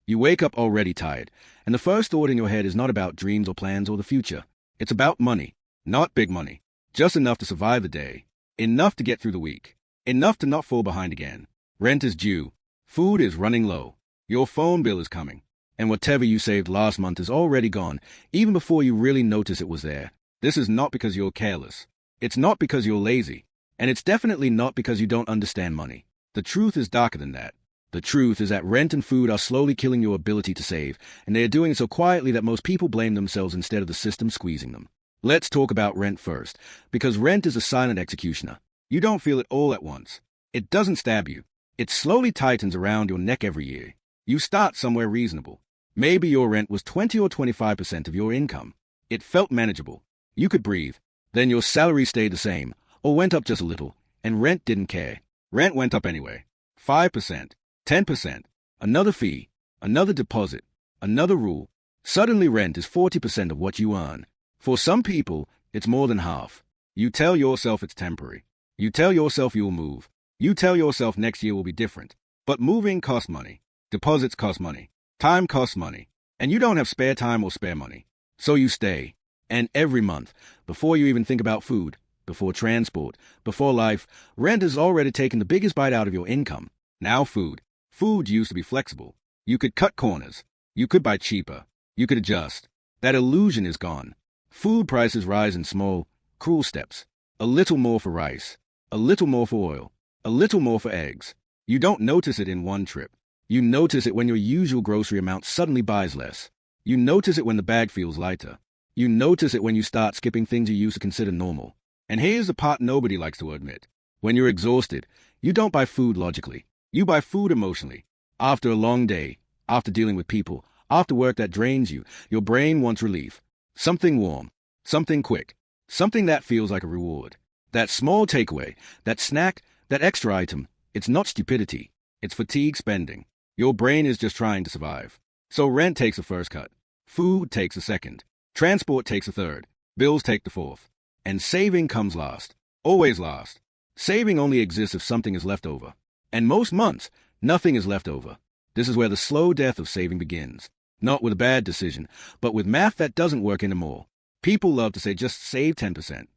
You wake up already tired, and the first thought in your head is not about dreams or plans or the future. It's about money. Not big money. Just enough to survive the day. Enough to get through the week. Enough to not fall behind again. Rent is due. Food is running low. Your phone bill is coming. And whatever you saved last month is already gone, even before you really notice it was there. This is not because you're careless. It's not because you're lazy. And it's definitely not because you don't understand money. The truth is darker than that. The truth is that rent and food are slowly killing your ability to save, and they are doing it so quietly that most people blame themselves instead of the system squeezing them. Let's talk about rent first, because rent is a silent executioner. You don't feel it all at once. It doesn't stab you. It slowly tightens around your neck every year. You start somewhere reasonable. Maybe your rent was 20 or 25% of your income. It felt manageable. You could breathe. Then your salary stayed the same, or went up just a little, and rent didn't care. Rent went up anyway. 5%, 10%, another fee, another deposit, another rule. Suddenly rent is 40% of what you earn. For some people, it's more than half. You tell yourself it's temporary. You tell yourself you'll move. You tell yourself next year will be different. But moving costs money. Deposits cost money. Time costs money. And you don't have spare time or spare money. So you stay. And every month, before you even think about food, before transport, before life, rent has already taken the biggest bite out of your income. Now food. Food used to be flexible. You could cut corners. You could buy cheaper. You could adjust. That illusion is gone. Food prices rise in small, cruel steps. A little more for rice. A little more for oil. A little more for eggs. You don't notice it in one trip. You notice it when your usual grocery amount suddenly buys less. You notice it when the bag feels lighter. You notice it when you start skipping things you used to consider normal. And here's the part nobody likes to admit. When you're exhausted, you don't buy food logically. You buy food emotionally. After a long day, after dealing with people, after work that drains you, your brain wants relief. Something warm, something quick, something that feels like a reward. That small takeaway, that snack, that extra item, it's not stupidity. It's fatigue spending. Your brain is just trying to survive. So rent takes a first cut. Food takes a second. Transport takes a third. Bills take the fourth. And saving comes last. Always last. Saving only exists if something is left over. And most months, nothing is left over. This is where the slow death of saving begins. Not with a bad decision, but with math that doesn't work anymore. People love to say just save 10%.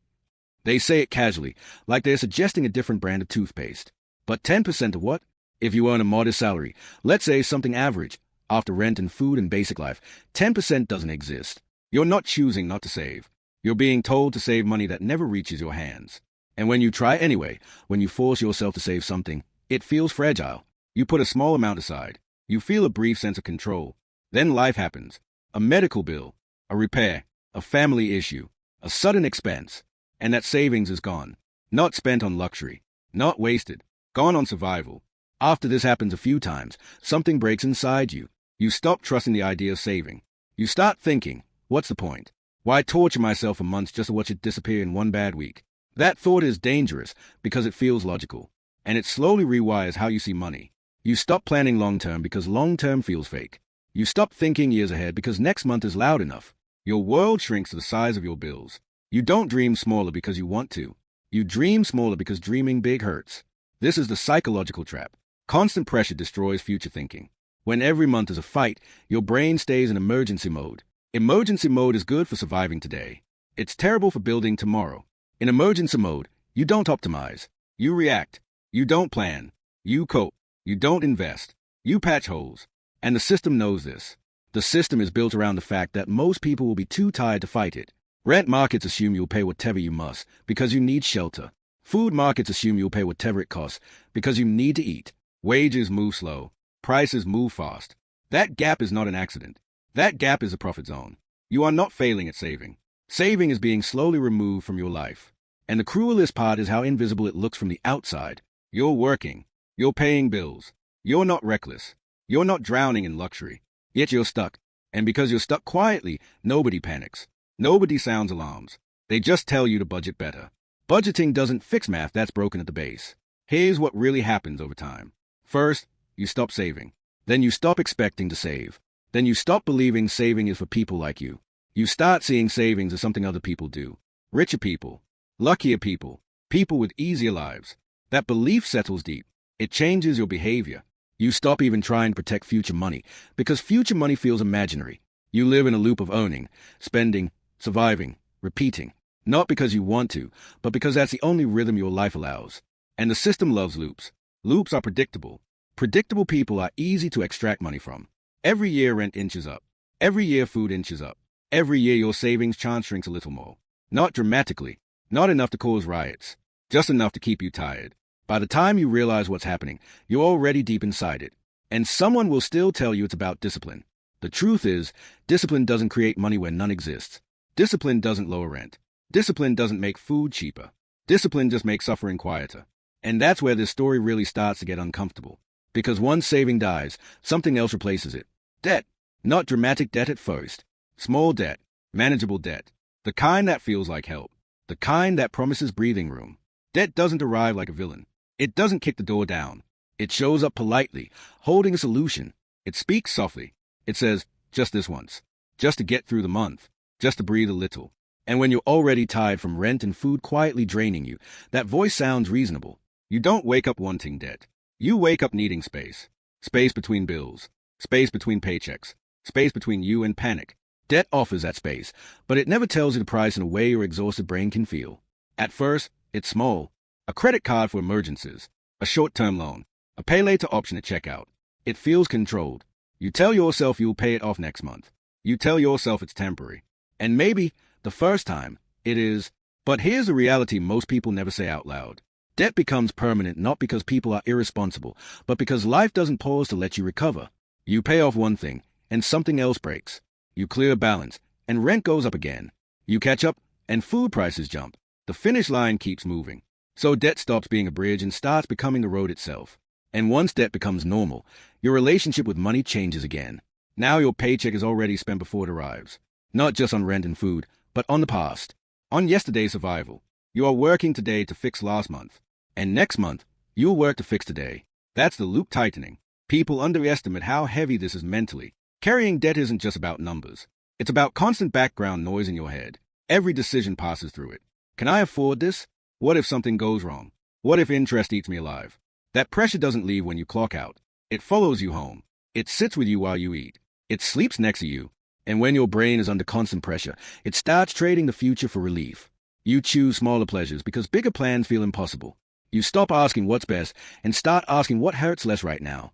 They say it casually, like they're suggesting a different brand of toothpaste. But 10% of what? If you earn a modest salary, let's say something average, after rent and food and basic life, 10% doesn't exist. You're not choosing not to save. You're being told to save money that never reaches your hands. And when you try anyway, when you force yourself to save something, it feels fragile. You put a small amount aside. You feel a brief sense of control. Then life happens. A medical bill, a repair, a family issue, a sudden expense. And that savings is gone. Not spent on luxury. Not wasted. Gone on survival. After this happens a few times, something breaks inside you. You stop trusting the idea of saving. You start thinking, what's the point? Why torture myself for months just to watch it disappear in one bad week? That thought is dangerous because it feels logical. And it slowly rewires how you see money. You stop planning long-term because long-term feels fake. You stop thinking years ahead because next month is loud enough. Your world shrinks to the size of your bills. You don't dream smaller because you want to. You dream smaller because dreaming big hurts. This is the psychological trap. Constant pressure destroys future thinking. When every month is a fight, your brain stays in emergency mode. Emergency mode is good for surviving today. It's terrible for building tomorrow. In emergency mode, you don't optimize. You react. You don't plan. You cope. You don't invest. You patch holes. And the system knows this. The system is built around the fact that most people will be too tired to fight it. Rent markets assume you'll pay whatever you must because you need shelter. Food markets assume you'll pay whatever it costs because you need to eat. Wages move slow. Prices move fast. That gap is not an accident. That gap is a profit zone. You are not failing at saving. Saving is being slowly removed from your life. And the cruelest part is how invisible it looks from the outside. You're working. You're paying bills. You're not reckless. You're not drowning in luxury. Yet you're stuck. And because you're stuck quietly, nobody panics. Nobody sounds alarms. They just tell you to budget better. Budgeting doesn't fix math that's broken at the base. Here's what really happens over time. First, you stop saving. Then you stop expecting to save. Then you stop believing saving is for people like you. You start seeing savings as something other people do. Richer people. Luckier people. People with easier lives. That belief settles deep. It changes your behavior. You stop even trying to protect future money, because future money feels imaginary. You live in a loop of earning, spending, surviving, repeating. Not because you want to, but because that's the only rhythm your life allows. And the system loves loops. Loops are predictable. Predictable people are easy to extract money from. Every year rent inches up. Every year food inches up. Every year your savings chance shrinks a little more. Not dramatically. Not enough to cause riots. Just enough to keep you tired. By the time you realize what's happening, you're already deep inside it. And someone will still tell you it's about discipline. The truth is, discipline doesn't create money where none exists. Discipline doesn't lower rent. Discipline doesn't make food cheaper. Discipline just makes suffering quieter. And that's where this story really starts to get uncomfortable. Because once saving dies, something else replaces it. Debt. Not dramatic debt at first. Small debt. Manageable debt. The kind that feels like help. The kind that promises breathing room. Debt doesn't arrive like a villain. It doesn't kick the door down. It shows up politely, holding a solution. It speaks softly. It says, just this once. Just to get through the month. Just to breathe a little. And when you're already tired from rent and food quietly draining you, that voice sounds reasonable. You don't wake up wanting debt. You wake up needing space. Space between bills. Space between paychecks. Space between you and panic. Debt offers that space, but it never tells you the price in a way your exhausted brain can feel. At first, it's small. A credit card for emergencies. A short-term loan. A pay later option at checkout. It feels controlled. You tell yourself you'll pay it off next month. You tell yourself it's temporary. And maybe, the first time, it is. But here's the reality most people never say out loud. Debt becomes permanent not because people are irresponsible, but because life doesn't pause to let you recover. You pay off one thing, and something else breaks. You clear a balance, and rent goes up again. You catch up, and food prices jump. The finish line keeps moving. So debt stops being a bridge and starts becoming the road itself. And once debt becomes normal, your relationship with money changes again. Now your paycheck is already spent before it arrives. Not just on rent and food, but on the past. On yesterday's survival. You are working today to fix last month. And next month, you'll work to fix today. That's the loop tightening. People underestimate how heavy this is mentally. Carrying debt isn't just about numbers. It's about constant background noise in your head. Every decision passes through it. Can I afford this? What if something goes wrong? What if interest eats me alive? That pressure doesn't leave when you clock out. It follows you home. It sits with you while you eat. It sleeps next to you. And when your brain is under constant pressure, it starts trading the future for relief. You choose smaller pleasures because bigger plans feel impossible. You stop asking what's best and start asking what hurts less right now.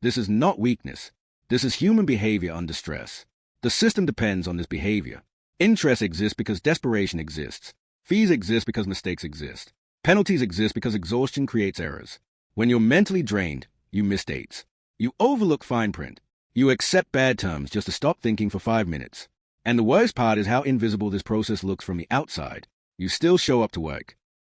This is not weakness. This is human behavior under stress. The system depends on this behavior. Interest exists because desperation exists. Fees exist because mistakes exist. Penalties exist because exhaustion creates errors. When you're mentally drained, you miss dates. You overlook fine print. You accept bad terms just to stop thinking for 5 minutes. And the worst part is how invisible this process looks from the outside. You still show up to work.